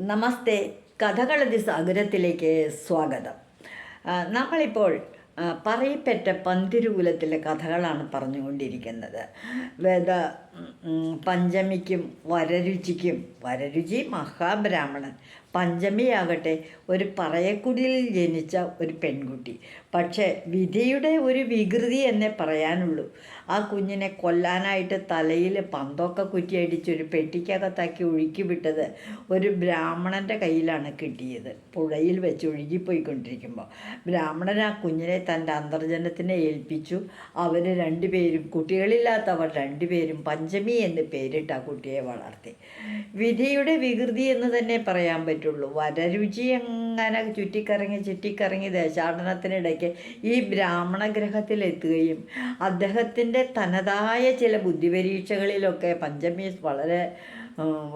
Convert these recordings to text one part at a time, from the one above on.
നമസ്തേ. കഥകളതി സാഗരത്തിലേക്ക് സ്വാഗതം. നമ്മളിപ്പോൾ പറയിപ്പറ്റ പന്തിരുകുലത്തിലെ കഥകളാണ് പറഞ്ഞുകൊണ്ടിരിക്കുന്നത്. വേദ പഞ്ചമിക്കും വരരുചിക്കും, വരരുചി മഹാബ്രാഹ്മണൻ, പഞ്ചമിയാകട്ടെ ഒരു പറയക്കുടിയിൽ ജനിച്ച ഒരു പെൺകുട്ടി. പക്ഷേ വിധിയുടെ ഒരു വികൃതി എന്നേ പറയാനുള്ളൂ. ആ കുഞ്ഞിനെ കൊല്ലാനായിട്ട് തലയിൽ പന്തൊക്കെ കുറ്റിയടിച്ചൊരു പെട്ടിക്കകത്താക്കി ഒഴുക്കി വിട്ടത് ഒരു ബ്രാഹ്മണൻ്റെ കയ്യിലാണ് കിട്ടിയത്. പുഴയിൽ വെച്ച് ഒഴുകിപ്പോയിക്കൊണ്ടിരിക്കുമ്പോൾ ബ്രാഹ്മണൻ ആ കുഞ്ഞിനെ തൻ്റെ അന്തർജനത്തിനെ ഏൽപ്പിച്ചു. അവർ രണ്ടുപേരും, കുട്ടികളില്ലാത്തവർ രണ്ടുപേരും പഞ്ചമി എന്ന് പേരിട്ട് ആ കുട്ടിയെ വളർത്തി. വിധിയുടെ വികൃതി എന്ന് തന്നെ പറയാൻ പറ്റുള്ളൂ. വരരുചി അങ്ങനെ ചുറ്റിക്കറങ്ങി ദേശാടനത്തിനിടയ്ക്ക് ഈ ബ്രാഹ്മണ ഗ്രഹത്തിലെത്തുകയും അദ്ദേഹത്തിൻ്റെ തനതായ ചില ബുദ്ധിപരീക്ഷകളിലൊക്കെ പഞ്ചമി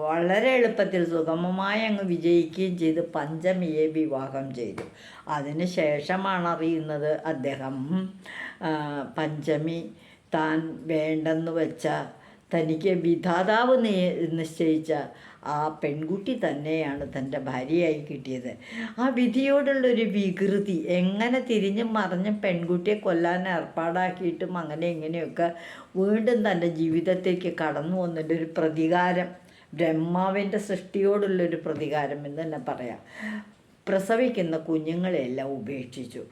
വളരെ എളുപ്പത്തിൽ സുഗമമായി അങ്ങ് വിജയിക്കുകയും ചെയ്ത് പഞ്ചമിയെ വിവാഹം ചെയ്തു. അതിന് ശേഷമാണ് അറിയുന്നത് അദ്ദേഹം പഞ്ചമി താൻ വേണ്ടെന്ന് വെച്ച, തനിക്ക് വിധാതാവ് നിശ്ചയിച്ച ആ പെൺകുട്ടി തന്നെയാണ് തൻ്റെ ഭാര്യയായി കിട്ടിയത്. ആ വിധിയോടുള്ളൊരു വികൃതി, എങ്ങനെ തിരിഞ്ഞും മറിഞ്ഞും പെൺകുട്ടിയെ കൊല്ലാൻ ഏർപ്പാടാക്കിയിട്ടും അങ്ങനെ ഇങ്ങനെയൊക്കെ വീണ്ടും തൻ്റെ ജീവിതത്തേക്ക് കടന്നു വന്നതിൻ്റെ ഒരു പ്രതികാരം, ബ്രഹ്മാവിൻ്റെ സൃഷ്ടിയോടുള്ളൊരു പ്രതികാരം എന്ന് തന്നെ പറയാം. പ്രസവിക്കുന്ന കുഞ്ഞുങ്ങളെല്ലാം ഉപേക്ഷിച്ചു.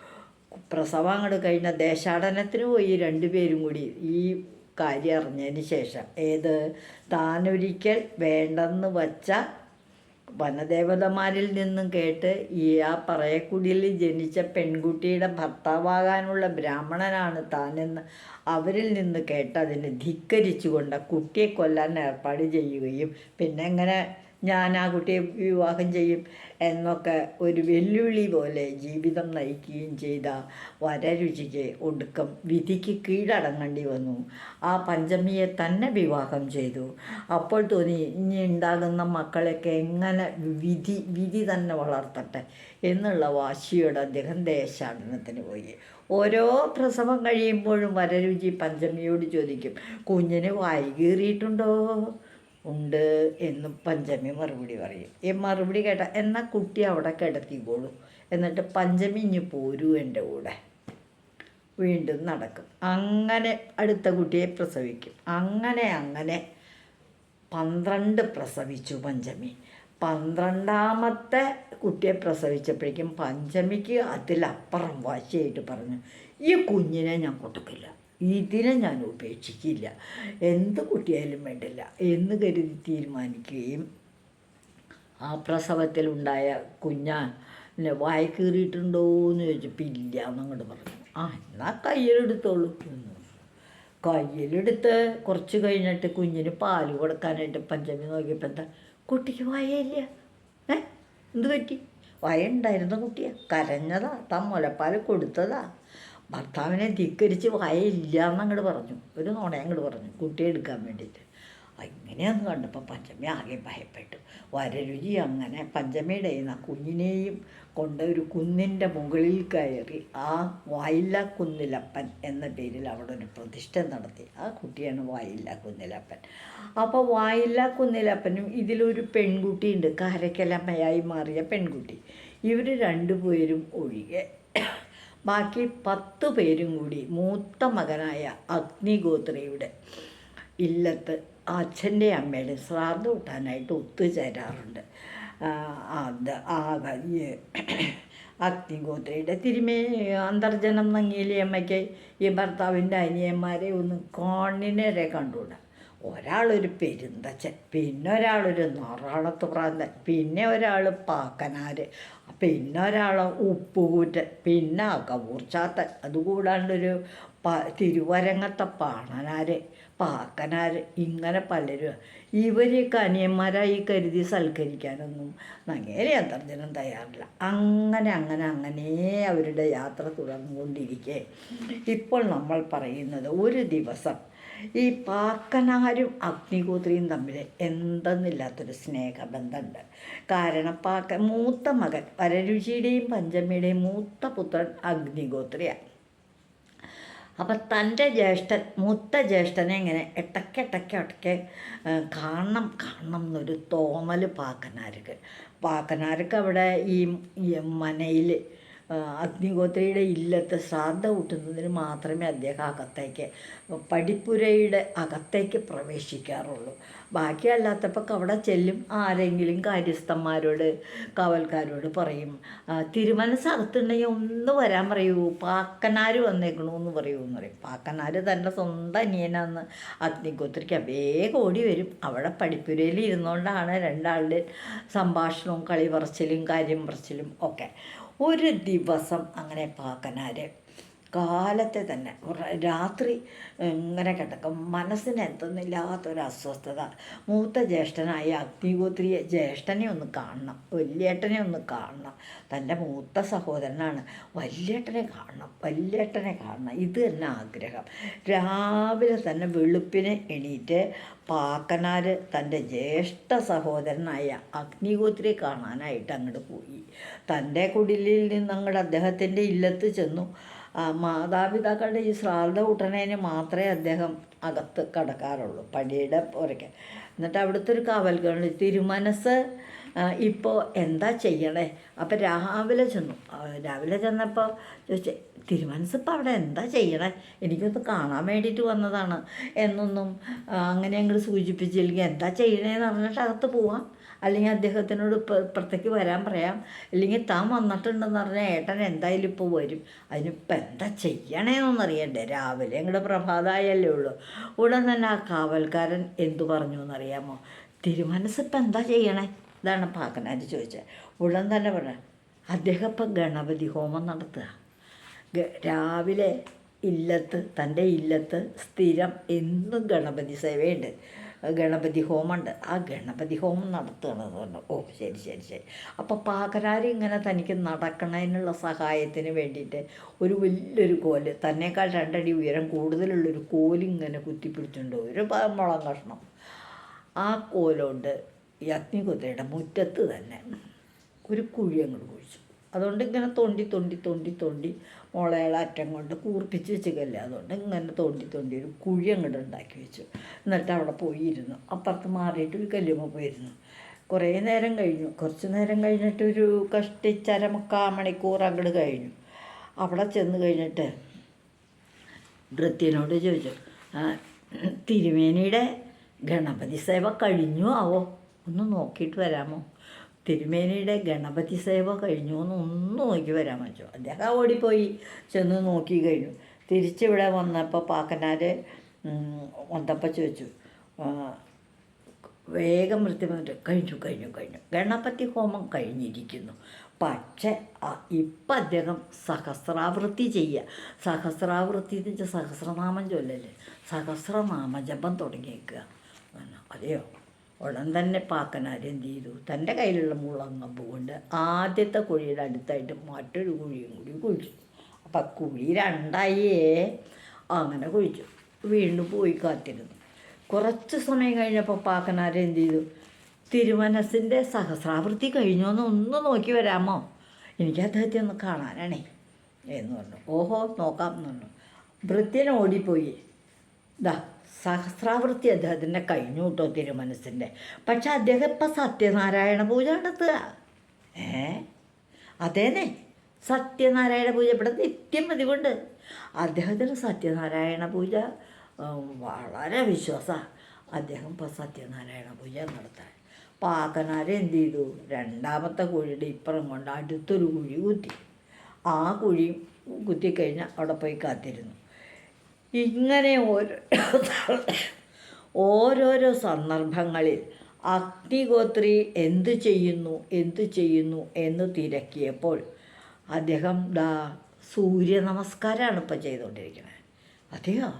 പ്രസവം അങ്ങോട്ട് കഴിഞ്ഞ ദേശാടനത്തിന് പോയി രണ്ടുപേരും കൂടി. ഈ കാര്യം അറിഞ്ഞതിന് ശേഷം താനൊരിക്കൽ വേണ്ടെന്ന് വച്ച വനദേവതമാരിൽ നിന്നും കേട്ട് ആ പറയക്കുടിയിൽ ജനിച്ച പെൺകുട്ടിയുടെ ഭർത്താവാകാനുള്ള ബ്രാഹ്മണനാണ് താനെന്ന് അവരിൽ നിന്ന് കേട്ട് അതിനെ ധിക്കരിച്ചുകൊണ്ട് കുട്ടിയെ കൊല്ലാൻ ഏർപ്പാട് ചെയ്യുകയും പിന്നെ എങ്ങനെ ഞാൻ ആ കുട്ടിയെ വിവാഹം ചെയ്യും എന്നൊക്കെ ഒരു വെല്ലുവിളി പോലെ ജീവിതം നയിക്കുകയും ചെയ്ത വരരുചിക്ക് ഒടുക്കം വിധിക്ക് കീഴടങ്ങേണ്ടി വന്നു. ആ പഞ്ചമിയെ തന്നെ വിവാഹം ചെയ്തു. അപ്പോൾ തോന്നി, ഇനി ഉണ്ടാകുന്ന മക്കളൊക്കെ എങ്ങനെ വിധി തന്നെ വളർത്തട്ടെ എന്നുള്ള വാശിയോടെ അദ്ദേഹം ദേശാടനത്തിന് പോയി. ഓരോ പ്രസവം കഴിയുമ്പോഴും വരരുചി പഞ്ചമിയോട് ചോദിക്കും, കുഞ്ഞിന് വായി കീറിയിട്ടുണ്ടോ? ഉണ്ട് എന്നും പഞ്ചമി മറുപടി പറയും. ഈ മറുപടി കേട്ട എന്നാൽ കുട്ടി അവിടെ കിടത്തിക്കോളൂ, എന്നിട്ട് പഞ്ചമി ഇഞ്ഞ് പോരൂ എൻ്റെ കൂടെ. വീണ്ടും നടക്കും. അങ്ങനെ അടുത്ത കുട്ടിയെ പ്രസവിക്കും. അങ്ങനെ 12 പ്രസവിച്ചു പഞ്ചമി. 12ാമത്തെ കുട്ടിയെ പ്രസവിച്ചപ്പോഴേക്കും പഞ്ചമിക്ക് അതിലപ്പുറം വാശിയായിട്ട് പറഞ്ഞു, ഈ കുഞ്ഞിനെ ഞാൻ കൊടുക്കില്ല, ഇതിനെ ഞാൻ ഉപേക്ഷിക്കില്ല, എന്ത് കുട്ടിയായാലും വേണ്ടില്ല എന്ന് കരുതി തീരുമാനിക്കുകയും ആ പ്രസവത്തിലുണ്ടായ കുഞ്ഞിനെ വായി കീറിയിട്ടുണ്ടോ എന്ന് ചോദിച്ചപ്പോൾ ഇല്ല എന്നങ്ങോട്ട് പറഞ്ഞു. എന്നാൽ കയ്യിലെടുത്തോളൂ എന്ന്. കയ്യിലെടുത്ത് കുറച്ച് കഴിഞ്ഞിട്ട് കുഞ്ഞിന് പാല് കൊടുക്കാനായിട്ട് പഞ്ചമി നോക്കിയപ്പോൾ എന്താ, കുട്ടിക്ക് വായയില്ല. എന്ത് പറ്റി? വായ ഉണ്ടായിരുന്ന കുട്ടിയാണ്, കരഞ്ഞതാ, താൻ മുലപ്പാൽ കൊടുത്തതാ. ഭർത്താവിനെ ധിക്കരിച്ച് വായയില്ല എന്നങ്ങോട്ട് പറഞ്ഞു, ഒരു നുണയങ്ങോട്ട് പറഞ്ഞു കുട്ടിയെ എടുക്കാൻ വേണ്ടിയിട്ട്. ഇങ്ങനെയൊന്ന് കണ്ടപ്പോൾ പഞ്ചമി ആകെ ഭയപ്പെട്ടു. വരരുചി അങ്ങനെ പഞ്ചമിയുടെ കുഞ്ഞിനെയും കൊണ്ട് ഒരു കുന്നിൻ്റെ മുകളിൽ കയറി ആ വായില്ല കുന്നിലപ്പൻ എന്ന പേരിൽ അവിടെ ഒരു പ്രതിഷ്ഠ നടത്തി. ആ കുട്ടിയാണ് വായില്ല കുന്നിലപ്പൻ. അപ്പോൾ വായില്ല കുന്നിലപ്പനും ഇതിലൊരു പെൺകുട്ടിയുണ്ട്, കാരക്കലമ്മയായി മാറിയ പെൺകുട്ടി. ഇവർ രണ്ടുപേരും ഒഴികെ ബാക്കി 10 പേരും കൂടി മൂത്ത മകനായ അഗ്നിഗോത്രയുടെ ഇല്ലത്ത് അച്ഛൻ്റെ അമ്മയുടെ ശ്രാദ്ധം കൂട്ടാനായിട്ട് ഒത്തുചേരാറുണ്ട്. അഗ്നിഗോത്രയുടെ അന്തർജനം നങ്ങിയിലെ അമ്മയ്ക്ക് ഈ ഭർത്താവിൻ്റെ അനിയന്മാരെ ഒന്ന് കണ്ണിനേരെ കണ്ടുകൂടാ. ഒരാളൊരു പെരുന്തച്ഛൻ, പിന്നെ ഒരാളൊരു നറാളത്ത് പ്രാന്തൻ, പിന്നെ ഒരാൾ പാക്കനാര്, പിന്നെ ഒരാൾ ഉപ്പുകൂറ്റൻ, പിന്നെ കവൂർച്ചാത്തൻ, അതുകൂടാണ്ടൊരു തിരുവരങ്ങത്തെ പാണനാര്, പാക്കനാര്, ഇങ്ങനെ പലരും. ഇവരെയൊക്കെ അനിയന്മാരായി കരുതി സൽക്കരിക്കാനൊന്നും നങ്ങേരെ അന്തർജനം തയ്യാറില്ല. അങ്ങനെ അവരുടെ യാത്ര തുടർന്നുകൊണ്ടിരിക്കെ ഇപ്പോൾ നമ്മൾ പറയുന്നത് ഒരു ദിവസം ഈ പാക്കനാരും അഗ്നിഗോത്രിയും തമ്മിൽ എന്തെന്നില്ലാത്തൊരു സ്നേഹബന്ധമുണ്ട്. കാരണം മൂത്ത മകൻ വരരുചിയുടെയും പഞ്ചമിയുടെയും മൂത്ത പുത്രൻ അഗ്നിഗോത്രിയാണ്. അപ്പം തൻ്റെ മൂത്ത ജ്യേഷ്ഠനെ ഇങ്ങനെ ഇടയ്ക്ക് കാണണം എന്നൊരു തോന്നൽ പാക്കനാർക്ക്. പാക്കനാരൊക്കെ അവിടെ ഈ മനയിൽ അഗ്നിഹോത്രിയുടെ ഇല്ലത്ത് ശ്രാദ്ധ കൂട്ടുന്നതിന് മാത്രമേ അദ്ദേഹം അകത്തേക്ക് പടിപ്പുരയുടെ അകത്തേക്ക് പ്രവേശിക്കാറുള്ളൂ. ബാക്കിയല്ലാത്തപ്പോൾ അവിടെ ചെല്ലും, ആരെങ്കിലും കാര്യസ്ഥന്മാരോട് കാവൽക്കാരോട് പറയും, തിരുമനസ് അകത്തുണ്ടെങ്കിൽ ഒന്ന് വരാൻ പറയൂ, പാക്കനാർ വന്നേക്കണമെന്ന് പറയൂ എന്ന് പറയും. പാക്കനാർ തൻ്റെ സ്വന്തം അനിയനാന്ന് അഗ്നിഹോത്രിക്ക് വേഗം ഓടി വരും. അവിടെ പടിപ്പുരയിൽ ഇരുന്നുകൊണ്ടാണ് രണ്ടാളുടെ സംഭാഷണവും കളി പറച്ചിലും കാര്യം പറച്ചിലും ഒക്കെ. ഒരു ദിവസം അങ്ങനെ പാക്കനാർ കാലത്തെ തന്നെ രാത്രി ഇങ്ങനെ കിടക്കും, മനസ്സിന് എന്തെന്നില്ലാത്തൊരു അസ്വസ്ഥത. മൂത്ത ജ്യേഷ്ഠനായ അഗ്നിഹോത്രിയെ ജ്യേഷ്ഠനെ ഒന്ന് കാണണം, വലിയേട്ടനെ ഒന്ന് കാണണം. തൻ്റെ മൂത്ത സഹോദരനാണ്, വലിയേട്ടനെ കാണണം, ഇത് തന്നെ ആഗ്രഹം. രാവിലെ തന്നെ വെളുപ്പിന് എണീറ്റ് പാക്കനാർ തൻ്റെ ജ്യേഷ്ഠ സഹോദരനായ അഗ്നിഹോത്രിയെ കാണാനായിട്ട് അങ്ങോട്ട് പോയി. തൻ്റെ കുടിലിൽ നിന്ന് അങ്ങോട്ട് അദ്ദേഹത്തിൻ്റെ ഇല്ലത്ത് ചെന്നു. മാതാപിതാക്കളുടെ ഈ ശ്രാദ്ധ കൂട്ടണേന് മാത്രമേ അദ്ദേഹം അകത്ത് കടക്കാറുള്ളൂ, പടിയുടെ പുറകെ. എന്നിട്ട് അവിടുത്തെ ഒരു കാവൽക്കാരൻ തിരുമനസ് ഇപ്പോൾ എന്താ ചെയ്യണേ? അപ്പം രാവിലെ ചെന്നപ്പോൾ ചോദിച്ചേ, തിരുമനസ് ഇപ്പം അവിടെ എന്താ ചെയ്യണേ? എനിക്കൊന്ന് കാണാൻ വേണ്ടിയിട്ട് വന്നതാണ് എന്നൊന്നും അങ്ങനെ അങ്ങോട്ട് സൂചിപ്പിച്ചില്ലെങ്കിൽ എന്താ ചെയ്യണേന്ന് പറഞ്ഞിട്ട് അകത്ത് പോവാം, അല്ലെങ്കിൽ അദ്ദേഹത്തിനോട് ഇപ്പുറത്തേക്ക് വരാൻ പറയാം, അല്ലെങ്കിൽ താൻ വന്നിട്ടുണ്ടെന്ന് പറഞ്ഞാൽ ഏട്ടൻ എന്തായാലും ഇപ്പോൾ വരും, അതിനിപ്പോൾ എന്താ ചെയ്യണേന്നൊന്നും അറിയണ്ടേ? രാവിലെ അങ്ങോട്ട് പ്രഭാതമായല്ലേ ഉള്ളൂ. ഉടൻ തന്നെ ആ കാവൽക്കാരൻ എന്തു പറഞ്ഞു എന്നറിയാമോ? തിരുമനസ് ഇപ്പം എന്താ ചെയ്യണേ? ഇതാണ് പാക്കനാർ ചോദിച്ചത്. ഉടൻ തന്നെ പറഞ്ഞു, അദ്ദേഹം ഇപ്പം ഗണപതി ഹോമം നടത്തുക. രാവിലെ തൻ്റെ ഇല്ലത്ത് സ്ഥിരം എന്നും ഗണപതി സേവയുണ്ട്, ഗണപതി ഹോമമുണ്ട്, ആ ഗണപതി ഹോമം നടത്തുകയാണെന്ന് പറഞ്ഞു. ഓ ശരി. അപ്പോൾ പാക്കനാർ ഇങ്ങനെ തനിക്ക് നടക്കണതിനുള്ള സഹായത്തിന് വേണ്ടിയിട്ട് ഒരു വലിയൊരു കോല്, തന്നേക്കാൾ 2 അടി ഉയരം കൂടുതലുള്ളൊരു കോലിങ്ങനെ കുത്തിപ്പിടിച്ചുകൊണ്ട് ഒരു മുളം കഷ്ണം, ആ കോലുകൊണ്ട് ഈ അഗ്നിഹോത്രിയുടെ മുറ്റത്ത് തന്നെ ഒരു കുഴി അങ്ങോട്ട് കുഴിച്ചു. അതുകൊണ്ട് ഇങ്ങനെ തോണ്ടി മുളയുടെ അറ്റം കൊണ്ട് കൂർപ്പിച്ച് വെച്ചിക്കല്ലേ, അതുകൊണ്ട് ഇങ്ങനെ തോണ്ടി ഒരു കുഴി അങ്ങോട്ട് ഉണ്ടാക്കി വെച്ചു. എന്നിട്ട് അവിടെ പോയിരുന്നു, അപ്പുറത്ത് മാറിയിട്ട് ഒരു കല്ലുമ്മ പോയിരുന്നു. കുറച്ച് നേരം കഴിഞ്ഞിട്ട് ഒരു കഷ്ടിച്ചര 3/4 മണിക്കൂർ അങ്ങോട്ട് കഴിഞ്ഞു. അവിടെ ചെന്ന് കഴിഞ്ഞിട്ട് ഭൃത്യനോട് ചോദിച്ചു, തിരുമേനിയുടെ ഗണപതി സേവ കഴിഞ്ഞു ആവോ, ഒന്ന് നോക്കിയിട്ട് വരാമോ? തിരുമേനിയുടെ ഗണപതി സേവ കഴിഞ്ഞു ഒന്ന് നോക്കി വരാൻ പറ്റുമോ? അദ്ദേഹം ഓടിപ്പോയി ചെന്ന് നോക്കി കഴിഞ്ഞു. തിരിച്ചിവിടെ വന്നപ്പോൾ പാക്കനാർ വന്നപ്പോൾ ചോദിച്ചു, വേഗം വൃത്തി വന്നിട്ട് കഴിഞ്ഞു ഗണപതി ഹോമം കഴിഞ്ഞിരിക്കുന്നു. പക്ഷേ ഇപ്പം അദ്ദേഹം സഹസ്രാവൃത്തി ചെയ്യുക. സഹസ്രാവൃത്തി എന്ന് വെച്ചാൽ സഹസ്രനാമം ചൊല്ലല്ലേ, സഹസ്രനാമ ജപം തുടങ്ങിയേക്കുക. അതെയോ? ഉടൻ തന്നെ പാക്കനാർ എന്ത് ചെയ്തു, തൻ്റെ കയ്യിലുള്ള മുളങ്കമ്പ് കൊണ്ട് ആദ്യത്തെ കുഴിയുടെ അടുത്തായിട്ട് മറ്റൊരു കുഴിയും കൂടി കുഴിച്ചു. അപ്പം കുഴി 2ആയേ. അങ്ങനെ കുഴിച്ചു, വീണ്ടും പോയി കാത്തിരുന്നു. കുറച്ച് സമയം കഴിഞ്ഞപ്പോൾ പാക്കനാർ എന്ത് ചെയ്തു, തിരുമനസിൻ്റെ സഹസ്രാവൃത്തി കഴിഞ്ഞോന്ന് ഒന്ന് നോക്കി വരാമോ, എനിക്ക് അദ്ദേഹത്തെ ഒന്ന് കാണാനാണേ എന്ന് പറഞ്ഞു. ഓഹോ നോക്കാം എന്ന് പറഞ്ഞു. ഭൃത്യൻ ഓടിപ്പോയി. സഹസ്രാവൃത്തി അദ്ദേഹത്തിൻ്റെ കഴിഞ്ഞു കേട്ടോ തിരുമനസിൻ്റെ. പക്ഷെ അദ്ദേഹം ഇപ്പം സത്യനാരായണ പൂജ നടത്തുക. അതേന്നെ, സത്യനാരായണ പൂജ ഇവിടെ നിത്യം പതിവുണ്ട്. അദ്ദേഹത്തിന് സത്യനാരായണ പൂജ വളരെ വിശ്വാസമാണ്. അദ്ദേഹം ഇപ്പം സത്യനാരായണ പൂജ നടത്താൻ. പാക്കനാർ എന്ത് ചെയ്തു, 2ാമത്തെ കുഴിയുടെ ഇപ്പുറം കൊണ്ട് അടുത്തൊരു കുഴി കുത്തി. ആ കുഴി കുത്തിക്കഴിഞ്ഞാൽ അവിടെ പോയി കാത്തിരുന്നു. ഇങ്ങനെ ഓരോരോ സന്ദർഭങ്ങളിൽ അഗ്നിഹോത്രി എന്ത് ചെയ്യുന്നു എന്ന് തിരക്കിയപ്പോൾ അദ്ദേഹം സൂര്യ നമസ്കാരമാണ് ഇപ്പം ചെയ്തുകൊണ്ടിരിക്കുന്നത്. അതെയോ,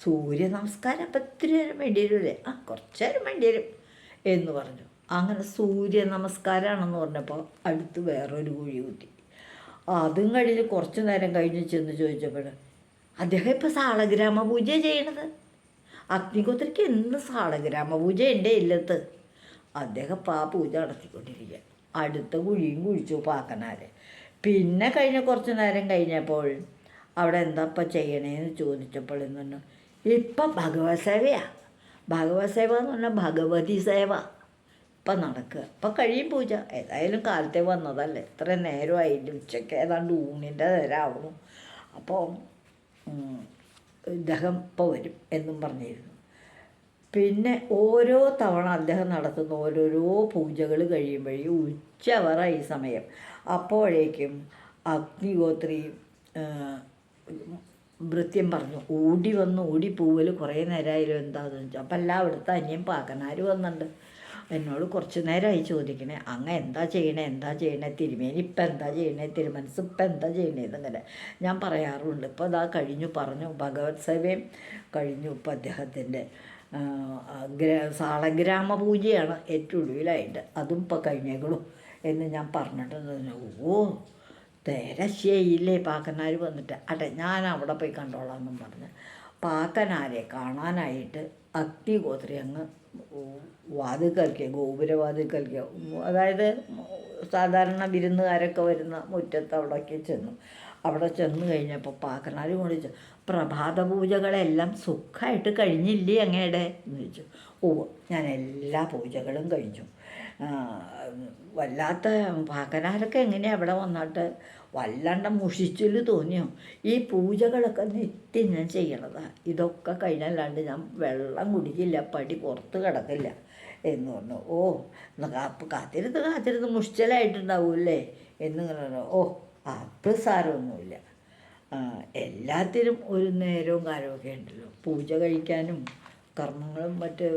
സൂര്യ നമസ്കാരം അപ്പം ഇത്തിരി നേരം വേണ്ടി വരില്ലേ? കുറച്ച് നേരം വേണ്ടി വരും എന്ന് പറഞ്ഞു. അങ്ങനെ സൂര്യ നമസ്കാരമാണെന്ന് പറഞ്ഞപ്പോൾ അടുത്ത് വേറൊരു കുഴി കുത്തി. അതും കഴിഞ്ഞ് കുറച്ച് നേരം കഴിഞ്ഞ് ചെന്ന് ചോദിച്ചപ്പോൾ അദ്ദേഹം ഇപ്പോൾ സാളഗ്രാമ പൂജ ചെയ്യണത്. അഗ്നിഹോത്രിക്ക് എന്ന് സാളഗ്രാമ പൂജ എൻ്റെ ഇല്ലത്ത്. അദ്ദേഹം ഇപ്പോൾ ആ പൂജ നടത്തിക്കൊണ്ടിരിക്കുക. അടുത്ത കുഴിയും കുഴിച്ചു പാക്കനാർ. പിന്നെ കുറച്ച് നേരം കഴിഞ്ഞപ്പോൾ അവിടെ എന്താ ഇപ്പം ചെയ്യണേന്ന് ചോദിച്ചപ്പോൾ എന്ന് പറഞ്ഞു, ഇപ്പം ഭഗവത് സേവയാണ്. ഭഗവത് സേവ എന്ന് പറഞ്ഞാൽ ഭഗവതി സേവ. ഇപ്പം നടക്കുക. ഇപ്പം കഴിയും പൂജ. ഏതായാലും കാലത്തെ വന്നതല്ലേ, ഇത്ര നേരമായിട്ട് ഉച്ചയ്ക്ക് ഏതാണ്ട് ഊണിൻ്റെ നേരം ആവണു. അപ്പോൾ ഇദ്ദേഹം ഇപ്പോൾ വരും എന്നും പറഞ്ഞിരുന്നു. പിന്നെ ഓരോ തവണ അദ്ദേഹം നടത്തുന്ന ഓരോരോ പൂജകൾ കഴിയുമ്പോഴേ ഉച്ചവറ ഈ സമയം. അപ്പോഴേക്കും അഗ്നിഹോത്രി ഭൃത്യം പറഞ്ഞു, ഓടി വന്ന് ഓടിപ്പോവൽ കുറേ നേരമായാലും എന്താണെന്ന് വെച്ചാൽ. അപ്പം എല്ലാം അവിടുത്തെ അന്യം പാക്കനാർ വന്നിട്ടുണ്ട്. എന്നോട് കുറച്ച് നേരമായി ചോദിക്കണേ, അങ്ങ് എന്താ ചെയ്യണേ തിരുമേനി ഇപ്പം എന്താ ചെയ്യണേ, തിരുമനസ് ഇപ്പം എന്താ ചെയ്യണേന്നിങ്ങനെ ഞാൻ പറയാറുണ്ട്. ഇപ്പോൾ അതാ കഴിഞ്ഞു പറഞ്ഞു, ഭഗവത് സേവയും കഴിഞ്ഞു. ഇപ്പം അദ്ദേഹത്തിൻ്റെ സാളഗ്രാമ പൂജയാണ് ഏറ്റവും ഒടുവിലായിട്ട്, അതും ഇപ്പോൾ കഴിഞ്ഞേക്കുള്ളൂ എന്ന് ഞാൻ പറഞ്ഞിട്ട്, ഓ തേരശ്ശേയില്ലേ പാക്കനാർ വന്നിട്ട്. അട്ടെ ഞാൻ അവിടെ പോയി കണ്ടോളാം എന്നും പറഞ്ഞ് പാക്കനാരെ കാണാനായിട്ട് അഗ്നിഹോത്രി അങ്ങ് വാതിൽക്കൽക്കുക, ഗോപുരവാതിൽക്കൽക്കുക. അതായത് സാധാരണ വിരുന്നുകാരൊക്കെ വരുന്ന മുറ്റത്ത് അവിടേക്ക് ചെന്നു. അവിടെ ചെന്ന് കഴിഞ്ഞപ്പോൾ പാക്കനാർ വിളിച്ചു, പ്രഭാത പൂജകളെല്ലാം സുഖമായിട്ട് കഴിഞ്ഞില്ലേ അങ്ങയുടെ എന്ന് ചോദിച്ചു. ഓ ഞാൻ എല്ലാ പൂജകളും കഴിഞ്ഞു. വല്ലാത്ത പാക്കനാരൊക്കെ എങ്ങനെയാണ് അവിടെ വന്നിട്ട് വല്ലാണ്ട് മുഷിച്ചിൽ തോന്നിയോ. ഈ പൂജകളൊക്കെ നിത്യം ഞാൻ ചെയ്യണതാണ്, ഇതൊക്കെ കഴിഞ്ഞല്ലാണ്ട് ഞാൻ വെള്ളം കുടിക്കില്ല, പടി പുറത്ത് കിടക്കില്ല എന്ന് പറഞ്ഞു. ഓ കാത്തിരുന്ന് മുഷിച്ചലായിട്ടുണ്ടാവൂല്ലേ എന്നിങ്ങനെ പറഞ്ഞു. ഓ അത് സാരമൊന്നുമില്ല, എല്ലാത്തിനും ഒരു നേരവും കാലമൊക്കെ ഉണ്ടല്ലോ. പൂജ കഴിക്കാനും കർമ്മങ്ങളും മറ്റ്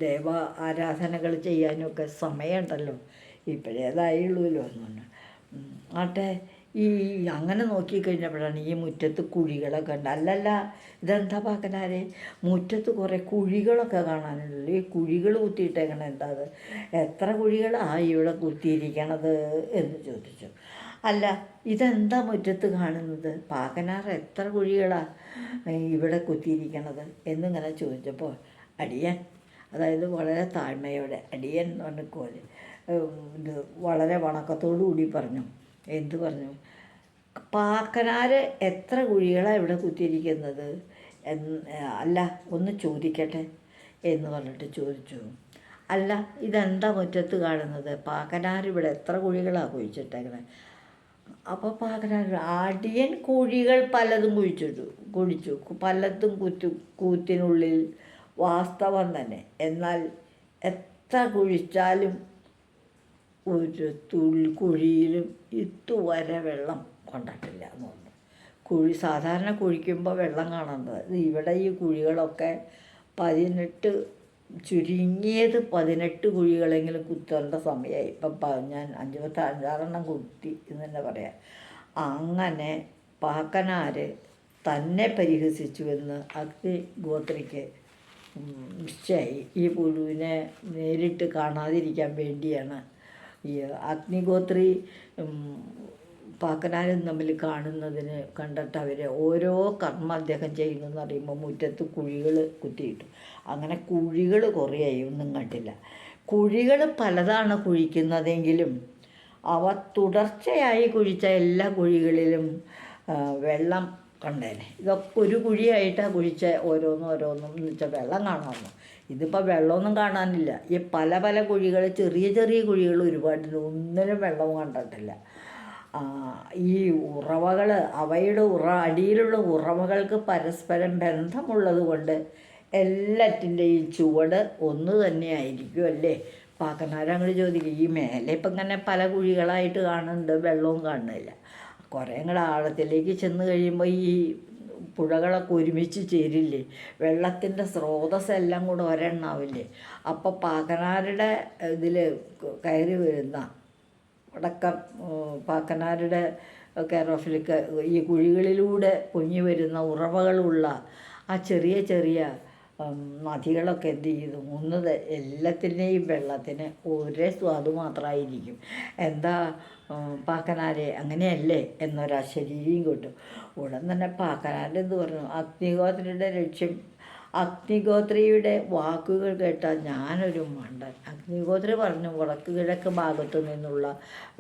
ദേവ ആരാധനകൾ ചെയ്യാനും ഒക്കെ സമയമുണ്ടല്ലോ, ഇപ്പോഴേതായുള്ളൂല്ലോ എന്ന് പറഞ്ഞു. ആട്ടെ ഈ അങ്ങനെ നോക്കിക്കഴിഞ്ഞപ്പോഴാണ് ഈ മുറ്റത്ത് കുഴികളൊക്കെ ഉണ്ട്. അല്ലല്ല ഇതെന്താ പാക്കനാരെ മുറ്റത്ത് കുറേ കുഴികളൊക്കെ കാണാനുണ്ടല്ലോ, ഈ കുഴികൾ കുത്തിയിട്ടേക്കണ എന്താ അത്, എത്ര കുഴികളാണ് ഇവിടെ കുത്തിയിരിക്കണത് എന്ന് ചോദിച്ചു. അല്ല ഇതെന്താ മുറ്റത്ത് കാണുന്നത്, പാക്കനാർ എത്ര കുഴികളാണ് ഇവിടെ കുത്തിയിരിക്കണത് എന്നിങ്ങനെ ചോദിച്ചപ്പോൾ അടിയൻ, അതായത് വളരെ താഴ്മയോടെ അടിയൻ എന്ന് പറഞ്ഞ ഇത് വളരെ വണക്കത്തോടു കൂടി പറഞ്ഞു. എന്ത് പറഞ്ഞു, പാക്കനാർ എത്ര കുഴികളാണ് ഇവിടെ കുത്തിയിരിക്കുന്നത് അല്ല ഒന്ന് ചോദിക്കട്ടെ എന്ന് പറഞ്ഞിട്ട് ചോദിച്ചു. അല്ല ഇതെന്താ മുറ്റത്ത് കാണുന്നത്, പാക്കനാർ ഇവിടെ എത്ര കുഴികളാണ് കുഴിച്ചിട്ടേക്കണേ. അപ്പോൾ പാക്കനാർ, അടിയൻ കുഴികൾ പലതും കുഴിച്ചു പലതും കൂത്തിനുള്ളിൽ വാസ്തവം തന്നെ, എന്നാൽ എത്ര കുഴിച്ചാലും ഒരു കുഴിയിലും ഇതുവരെ വെള്ളം കൊണ്ടിട്ടില്ല എന്ന് പറഞ്ഞു. സാധാരണ കുഴിക്കുമ്പോൾ വെള്ളം കാണുന്നത്, ഇവിടെ ഈ കുഴികളൊക്കെ 18 ചുരുങ്ങിയത് 18 കുഴികളെങ്കിലും കുത്തേണ്ട സമയമായി. ഇപ്പം ഞാൻ 56 കുത്തി എന്ന് തന്നെ പറയാം. അങ്ങനെ പാക്കനാർ തന്നെ പരിഹസിച്ചുവെന്ന് അഗ്നിഹോത്രിക്ക് നിശ്ചയമായി. ഈ പുഴുവിനെ നേരിട്ട് കാണാതിരിക്കാൻ വേണ്ടിയാണ് ഈ അഗ്നിഹോത്രി പാക്കനാരും തമ്മിൽ കണ്ടിട്ട് അവർ ഓരോ കർമ്മം അദ്ദേഹം ചെയ്യുന്നതെന്ന് പറയുമ്പോൾ മുറ്റത്ത് കുഴികൾ കുത്തിയിട്ടു. അങ്ങനെ കുഴികൾ കുറേയായി ഒന്നും കണ്ടില്ല. കുഴികൾ പലതാണ് കുഴിക്കുന്നതെങ്കിലും അവ തുടർച്ചയായി കുഴിച്ച എല്ലാ കുഴികളിലും വെള്ളം കണ്ടേനെ. ഇതൊക്കെ ഒരു കുഴിയായിട്ടാണ് കുഴിച്ച ഓരോന്നും എന്ന് വെച്ചാൽ വെള്ളം കാണാമെന്ന്. ഇതിപ്പോൾ വെള്ളമൊന്നും കാണാനില്ല. ഈ പല പല കുഴികൾ, ചെറിയ ചെറിയ കുഴികൾ ഒരുപാട്, ഒന്നിനും വെള്ളവും കണ്ടിട്ടില്ല. ഈ ഉറവകൾ, അവയുടെ അടിയിലുള്ള ഉറവകൾക്ക് പരസ്പരം ബന്ധമുള്ളത് കൊണ്ട് എല്ലാറ്റിൻ്റെയും ചുവട് ഒന്ന് തന്നെ ആയിരിക്കും അല്ലേ. പാക്കനാരങ്ങോട് ചോദിക്കും, ഈ മേലെ ഇപ്പം ഇങ്ങനെ പല കുഴികളായിട്ട് കാണുന്നുണ്ട്, വെള്ളവും കാണുന്നില്ല. കുറേ കൂടെ ആഴത്തിലേക്ക് ചെന്ന് കഴിയുമ്പോൾ ഈ പുഴകളൊക്കെ ഒരുമിച്ച് ചേരില്ലേ, വെള്ളത്തിൻ്റെ സ്രോതസ്സെല്ലാം കൂടെ ഒരെണ്ണാവില്ലേ. അപ്പോൾ പാക്കനാരുടെ ഇതിൽ കയറി വരുന്ന വടക്കം പാക്കനാരുടെ കെയർ ഓഫിലേക്ക് ഈ കുഴികളിലൂടെ പൊങ്ങി വരുന്ന ഉറവകളുള്ള ആ ചെറിയ ചെറിയ നദികളൊക്കെ എന്ത് ചെയ്തു, എല്ലാത്തിൻ്റെയും വെള്ളത്തിന് ഒരേ സ്വാദ് മാത്രമായിരിക്കും. എന്താ പാക്കനാരെ അങ്ങനെയല്ലേ എന്നൊരശരീരിയും കിട്ടും. ഉടൻ തന്നെ പാക്കനാരുടെ എന്ത് പറഞ്ഞു, അഗ്നിഹോത്രിയുടെ ലക്ഷ്യം, അഗ്നിഹോത്രിയുടെ വാക്കുകൾ കേട്ടാൽ ഞാനൊരു മണ്ടൻ. അഗ്നിഹോത്രി പറഞ്ഞു, വടക്ക് കിഴക്ക് ഭാഗത്തു നിന്നുള്ള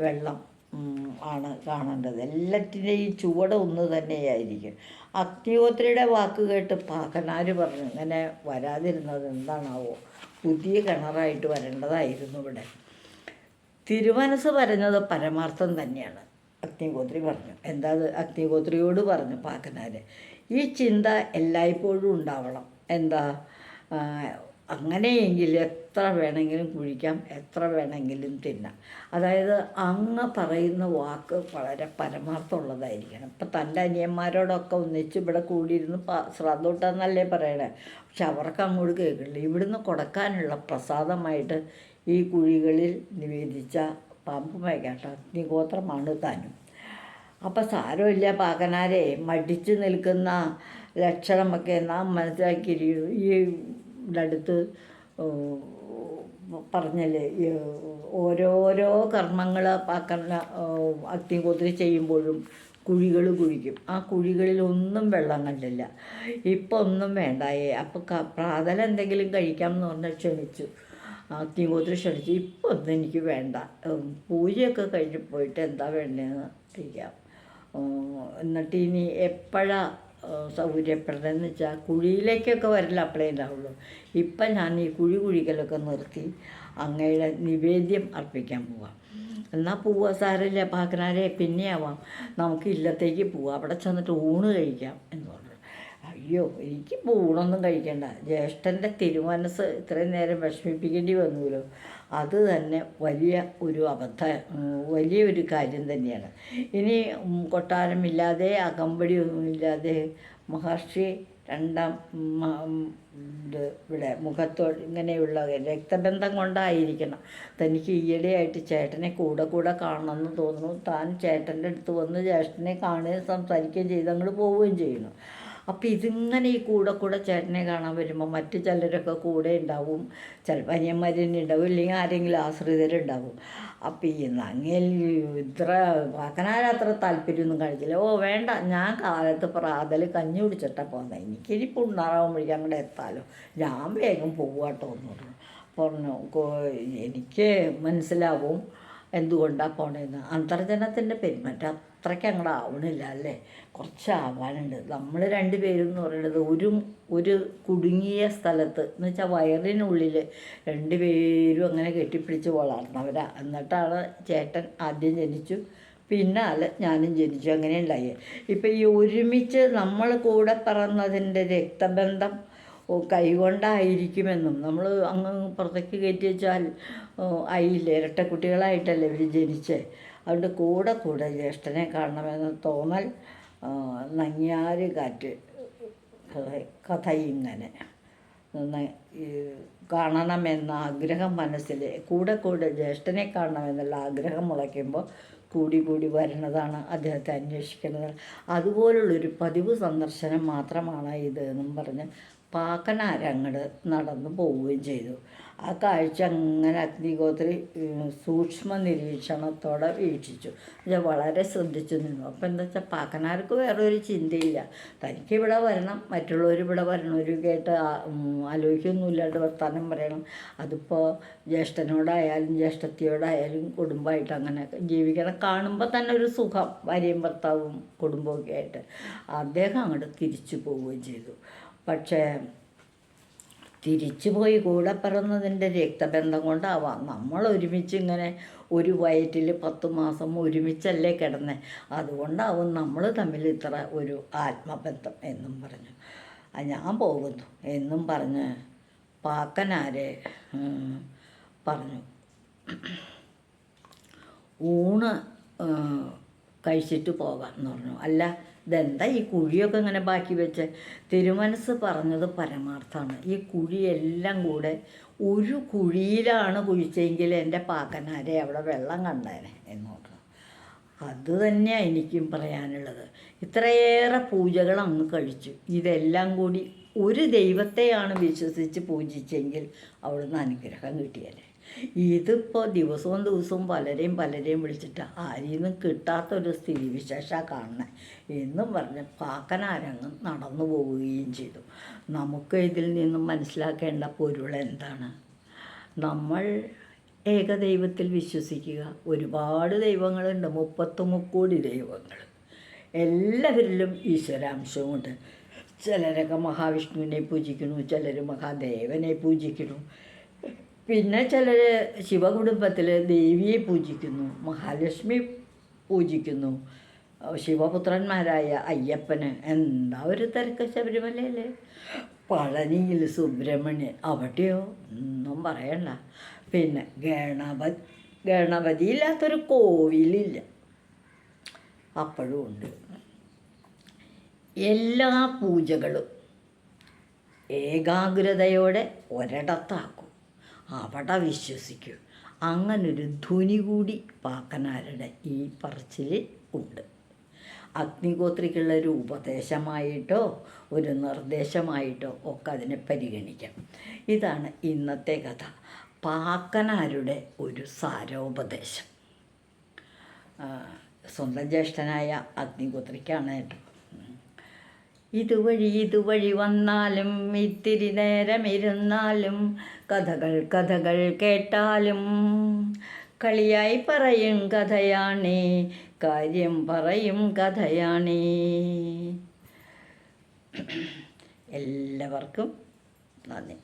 വെള്ളം ആണ് കാണേണ്ടത്, എല്ലാറ്റിൻ്റെയും ചുവട് ഒന്ന് തന്നെയായിരിക്കും. അഗ്നിഹോത്രിയുടെ വാക്ക് കേട്ട് പാക്കനാർ പറഞ്ഞു, ഇങ്ങനെ വരാതിരുന്നത് എന്താണാവോ, പുതിയ കിണറായിട്ട് വരേണ്ടതായിരുന്നു ഇവിടെ. തിരുമനസ് പറഞ്ഞത് പരമാർത്ഥം തന്നെയാണ്. അഗ്നിഹോത്രി പറഞ്ഞു. എന്താ അഗ്നിഹോത്രിയോട് പറഞ്ഞു പാക്കനാർ, ഈ ചിന്ത എല്ലായ്പ്പോഴും ഉണ്ടാവണം. എന്താ, അങ്ങനെയെങ്കിൽ എത്ര വേണമെങ്കിലും കുഴിക്കാം, എത്ര വേണമെങ്കിലും തിന്നാം. അതായത് അങ്ങ് പറയുന്ന വാക്ക് വളരെ പരമാർത്ഥമുള്ളതായിരിക്കണം. ഇപ്പം തൻ്റെ അനിയന്മാരോടൊക്കെ ഒന്നിച്ച് ഇവിടെ കൂടിയിരുന്ന് ശ്രദ്ധോട്ടെന്നല്ലേ പറയണേ, പക്ഷെ അവർക്ക് അങ്ങോട്ട് കേൾക്കില്ല. ഇവിടുന്ന് കൊടുക്കാനുള്ള പ്രസാദമായിട്ട് ഈ കുഴികളിൽ നിവേദിച്ച പാമ്പ് മേഘാട്ട അഗ്നിഹോത്രമാണ് താനും. അപ്പം സാരമില്ല പാക്കനാരെ, മടിച്ച് നിൽക്കുന്ന ലക്ഷണമൊക്കെ നാം മനസ്സിലാക്കിയിരിക്കുന്നു. ഈ അടുത്ത് പറഞ്ഞല്ലേ, ഓരോരോ കർമ്മങ്ങൾ അഗ്നിഹോത്രി ചെയ്യുമ്പോഴും കുഴികൾ കുഴിക്കും. ആ കുഴികളിലൊന്നും വെള്ളം കണ്ടില്ല. ഇപ്പം ഒന്നും വേണ്ടായേ. അപ്പോൾ പ്രാതൽ എന്തെങ്കിലും കഴിക്കാമെന്ന് പറഞ്ഞാൽ ക്ഷണിച്ചു. അഗ്നിഹോത്രി ക്ഷണിച്ചു. ഇപ്പം ഒന്നും എനിക്ക് വേണ്ട, പൂജയൊക്കെ കഴിഞ്ഞ് പോയിട്ട് എന്താ വേണ്ടതെന്ന് കഴിക്കാം. എന്നിട്ട് ഇനി എപ്പോഴാണ് സൗകര്യപ്പെടുന്നതെന്ന് വെച്ചാൽ കുഴിയിലേക്കൊക്കെ വരില്ല, അപ്പോഴേ ഉണ്ടാവുള്ളൂ. ഇപ്പം ഞാൻ ഈ കുഴിക്കലൊക്കെ നിർത്തി അങ്ങയുടെ നിവേദ്യം അർപ്പിക്കാൻ പോവാം. എന്നാൽ പോവുക, സാരമില്ല പാക്കനാരെ, പിന്നെയാവാം, നമുക്ക് ഇല്ലത്തേക്ക് പോവാം, അവിടെ ചെന്നിട്ട് ഊണ് കഴിക്കാം എന്ന് പറഞ്ഞു. അയ്യോ, എനിക്കിപ്പോൾ ഊണൊന്നും കഴിക്കണ്ട, ജ്യേഷ്ഠൻ്റെ തിരുമനസ് ഇത്രയും നേരം വിഷമിപ്പിക്കേണ്ടി വന്നുല്ലോ, അത് തന്നെ വലിയ ഒരു കാര്യം തന്നെയാണ്. ഇനി കൊട്ടാരമില്ലാതെ അകമ്പടിയൊന്നുമില്ലാതെ മഹർഷി രണ്ടാം ഇവിടെ മുഖത്തോട് ഇങ്ങനെയുള്ള രക്തബന്ധം കൊണ്ടായിരിക്കണം. തനിക്ക് ഈയിടെയായിട്ട് ചേട്ടനെ കൂടെ കാണണമെന്ന് തോന്നുന്നു. താൻ ചേട്ടൻ്റെ അടുത്ത് വന്ന് ജ്യേഷ്ഠനെ കാണുകയും സംസാരിക്കുകയും ചെയ്ത് അങ്ങോട്ട് പോവുകയും ചെയ്യുന്നു. അപ്പോൾ ഇതിങ്ങനെ ഈ കൂടെ ചേട്ടനെ കാണാൻ വരുമ്പോൾ മറ്റു ചിലരൊക്കെ കൂടെ ഉണ്ടാവും. ചിലപ്പോൾ അനിയന്മാർ തന്നെ ഉണ്ടാവും, ഇല്ലെങ്കിൽ ആരെങ്കിലും ആശ്രിതരുണ്ടാവും. അപ്പോൾ ഈ നങ്ങേൽ ഇത്ര പാക്കനാരത്ര താല്പര്യമൊന്നും കാണിച്ചില്ല. ഓ വേണ്ട, ഞാൻ കാലത്ത് പ്രാതൽ കഞ്ഞി കുടിച്ചിട്ടാണ് പോകുന്നത്, എനിക്കിനി പുണ്ണാറാകുമ്പോഴേക്കും അങ്ങോട്ട് എത്താമല്ലോ, ഞാൻ വേഗം പോവാട്ടോ എന്ന് പറഞ്ഞു. എനിക്ക് മനസ്സിലാവും എന്തുകൊണ്ടാണ് പോണേന്ന്. അന്തർജനത്തിൻ്റെ പെരുമാറ്റം അത്രയ്ക്ക് അങ്ങോട്ട് ആവണില്ല അല്ലേ, കുറച്ചാവാനുണ്ട്. നമ്മൾ രണ്ടുപേരും എന്ന് പറയുന്നത് ഒരു കുടുങ്ങിയ സ്ഥലത്ത് എന്ന് വെച്ചാൽ വയറിനുള്ളിൽ രണ്ടുപേരും അങ്ങനെ കെട്ടിപ്പിടിച്ച് വളർന്നവരാ. എന്നിട്ടാണ് ചേട്ടൻ ആദ്യം ജനിച്ചു, പിന്നാലെ ഞാനും ജനിച്ചു, അങ്ങനെ ഉണ്ടായി. ഇപ്പം ഈ ഒരുമിച്ച് നമ്മൾ കൂടെ പറന്നതിൻ്റെ രക്തബന്ധം കൈകൊണ്ടായിരിക്കുമെന്നും നമ്മൾ അങ്ങ് പുറത്തേക്ക് കയറ്റി വെച്ചാൽ ആയില്ലേ, ഇരട്ടക്കുട്ടികളായിട്ടല്ലേ ഇവർ ജനിച്ചേ. അതുകൊണ്ട് കൂടെ ജ്യേഷ്ഠനെ കാണണമെന്ന് തോന്നൽ നങ്ങ്യാര് കാറ്റ് കഥ ഇങ്ങനെ കാണണമെന്ന ആഗ്രഹം മനസ്സിൽ കൂടെ ജ്യേഷ്ഠനെ കാണണമെന്നുള്ള ആഗ്രഹം മുളയ്ക്കുമ്പോൾ കൂടി വരുന്നതാണ് അദ്ദേഹത്തെ അന്വേഷിക്കുന്നത്. അതുപോലുള്ളൊരു പതിവ് സന്ദർശനം മാത്രമാണ് ഇത് എന്നും പറഞ്ഞ് പാക്കനാരങ്ങട് നടന്നു പോവുകയും ചെയ്തു. ആ കാഴ്ച അങ്ങനെ അഗ്നിഹോത്രി സൂക്ഷ്മ നിരീക്ഷണത്തോടെ വീക്ഷിച്ചു. വളരെ ശ്രദ്ധിച്ചു നിന്നു. അപ്പോൾ എന്താ വെച്ചാൽ പാക്കനാർക്ക് വേറൊരു ചിന്തയില്ല, തനിക്ക് ഇവിടെ വരണം, മറ്റുള്ളവർ ഇവിടെ വരണം, ഒരു കേട്ട് ആലോചിക്കൊന്നുമില്ലാണ്ട് വർത്താനം പറയണം. അതിപ്പോൾ ജ്യേഷ്ഠനോടായാലും ജ്യേഷ്ഠത്തിയോടായാലും കുടുംബമായിട്ട് അങ്ങനെ ജീവിക്കണം. കാണുമ്പോൾ തന്നെ ഒരു സുഖം, ഭാര്യയും ഭർത്താവും കുടുംബമൊക്കെ ആയിട്ട്. അദ്ദേഹം അങ്ങോട്ട് തിരിച്ചു പോവുകയും ചെയ്തു. പക്ഷേ തിരിച്ചു പോയി കൂടെ പിറന്നതിൻ്റെ രക്തബന്ധം കൊണ്ടാവാം നമ്മൾ ഒരുമിച്ച് ഇങ്ങനെ ഒരു വയറ്റിൽ 10 മാസം ഒരുമിച്ചല്ലേ കിടന്നേ, അതുകൊണ്ടാവും നമ്മൾ തമ്മിൽ ഇത്ര ഒരു ആത്മബന്ധം എന്നും പറഞ്ഞു. ഞാൻ പോകുന്നു എന്നും പറഞ്ഞ് പാക്കനാരെ പറഞ്ഞു. ഊണ് കഴിച്ചിട്ട് പോകാം എന്ന് പറഞ്ഞു. അല്ല, ഇതെന്താ ഈ കുഴിയൊക്കെ ഇങ്ങനെ ബാക്കി വെച്ച്? തിരുമനസ് പറഞ്ഞത് പരമാർത്ഥമാണ്. ഈ കുഴിയെല്ലാം കൂടെ ഒരു കുഴിയിലാണ് കുഴിച്ചെങ്കിൽ എൻ്റെ പാക്കനാരെ അവിടെ വെള്ളം കണ്ടേനെ എന്ന് പറഞ്ഞു. അത് തന്നെയാണ് എനിക്കും പറയാനുള്ളത്. ഇത്രയേറെ പൂജകൾ അങ്ങ് കഴിച്ചു, ഇതെല്ലാം കൂടി ഒരു ദൈവത്തെയാണ് വിശ്വസിച്ച് പൂജിച്ചെങ്കിൽ അവിടുന്ന് അനുഗ്രഹം കിട്ടിയല്ലേ. ഇതിപ്പോൾ ദിവസവും പലരെയും വിളിച്ചിട്ട് ആരെയൊന്നും കിട്ടാത്തൊരു സ്ഥിതിവിശേഷമാണ് കാണണേ എന്നും പറഞ്ഞ് പാക്കനാരങ്ങ് നടന്നു പോവുകയും ചെയ്തു. നമുക്ക് ഇതിൽ നിന്നും മനസ്സിലാക്കേണ്ട പൊരുൾ എന്താണ്? നമ്മൾ ഏകദൈവത്തിൽ വിശ്വസിക്കുക. ഒരുപാട് ദൈവങ്ങളുണ്ട്, 33 കോടി ദൈവങ്ങൾ. എല്ലാവരിലും ഈശ്വരാംശമുണ്ട്. ചിലരൊക്കെ മഹാവിഷ്ണുവിനെ പൂജിക്കുന്നു, ചിലർ മഹാദേവനെ പൂജിക്കുന്നു, പിന്നെ ചിലർ ശിവകുടുംബത്തിൽ ദേവിയെ പൂജിക്കുന്നു, മഹാലക്ഷ്മി പൂജിക്കുന്നു, ശിവപുത്രന്മാരായ അയ്യപ്പന് എന്താ ഒരു തിരക്ക് ശബരിമലയിൽ. പഴനിയിൽ സുബ്രഹ്മണ്യൻ, അവിടെയോ ഒന്നും പറയണ്ട. പിന്നെ ഗണപതി ഇല്ലാത്തൊരു കോവിലില്ല, അപ്പോഴും ഉണ്ട്. എല്ലാ പൂജകളും ഏകാഗ്രതയോടെ ഒരിടത്താക്കും, അവിടെ വിശ്വസിക്കും. അങ്ങനൊരു ധ്വനി കൂടി പാക്കനാരുടെ ഈ പറച്ചിലിൽ ഉണ്ട്. അഗ്നിഹോത്രിക്കുള്ള ഒരു ഉപദേശമായിട്ടോ ഒരു നിർദ്ദേശമായിട്ടോ ഒക്കെ അതിനെ പരിഗണിക്കാം. ഇതാണ് ഇന്നത്തെ കഥ, പാക്കനാരുടെ ഒരു സാരോപദേശം. സ്വന്തം ജ്യേഷ്ഠനായ അഗ്നിഹോത്രിക്കാണ് കേട്ടോ. ഇതുവഴി വന്നാലും ഇത്തിരി നേരം ഇരുന്നാലും കഥകൾ കേട്ടാലും കളിയായി പറയും കഥയാണേ, കാര്യം പറയും കഥയാണേ. എല്ലാവർക്കും നന്ദി.